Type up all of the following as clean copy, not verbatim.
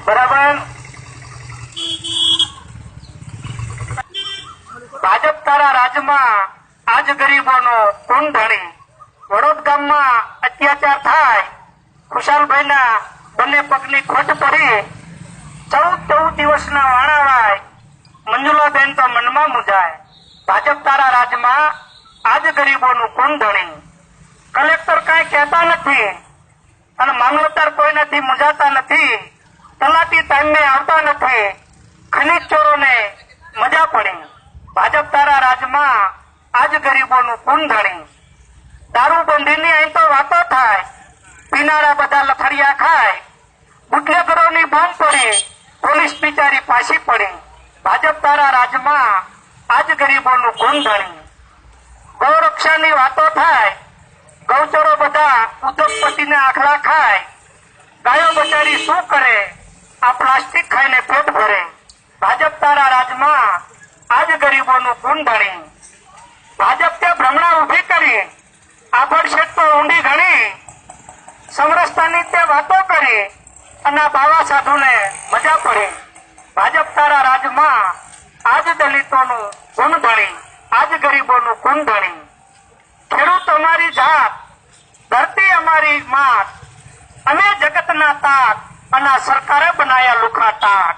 બરાબર. ભાજપ તારા રાજમાં આજ ગરીબોનો ખૂન ઢળી. વડોદ ગામમાં અત્યાચાર થાય, ખુશાલભાઈના બંને પગની ખોટ પડી. 14 દિવસના વાણાવાય, મંજુલાબેન તો મનમાં મુજાય. ભાજપ તારા રાજમાં આજ ગરીબોનું ખૂન ઢળી. કલેક્ટર કાંઈ કહેતા નથી અને મામલતદાર કોઈનાથી મુજાતા નથી. તલાટી ટાઈમે આવતા નથી. ખનીજ ચોરોને મજા પડી. ભાજપ તારા રાજમાં આજ ગરીબોનું ખૂન ઢળી. દારૂબંધીની અહીં તો વાતો થાય, પીનારા બધા લથડિયા ખાય. બુટલેગરોની બોમ્બ પડી, પોલીસ બિચારી પાછી પડી. ભાજપ તારા રાજમાં આજ ગરીબોનું ખૂન ઢળી. ગૌરક્ષાની વાતો થાય, ગૌચરો બધા ઉદ્યોગપતિને આખલા ખાય. ગાયો બચારી શું કરે, આ પ્લાસ્ટિક ખાઈને પેટ ભરે. ભાજપ તારા રાજમાં આજ ગરીબોનું ખૂન ઢળી. ભાજપ તે ભ્રમણા ઉભી કરી, આભડશેટ તો ઊંડી ઘણી. સમરસતાની તે વાતો કરી અને બાવા સાધુને મજા પડી. ભાજપ તારા રાજમાં આજ દલિતોનું ખૂન ઢળી, આજ ગરીબોનું ખૂન ઢળી. ખેડૂત અમારી જાત, ધરતી અમારી માત, અમે જગતના તાત અને સરકારે બનાયા લુખા તાત.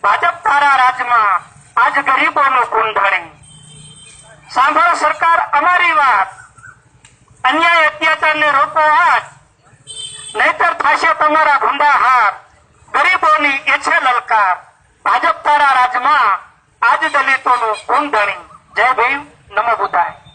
ભાજપ તારા રાજમાં આજ ગરીબોનું ખૂન ઢળી. સાંભળો સરકાર અમારી વાત, અન્યાય અત્યાચારને રોકો આજ, નહીતર થશે તમારા ભૂંડા હાર. ગરીબોની એ છે લલકાર. ભાજપ તારા રાજમાં આજ દલિતોનું ખૂન ઢળી. જય ભીમ, નમો બુદ્ધાય.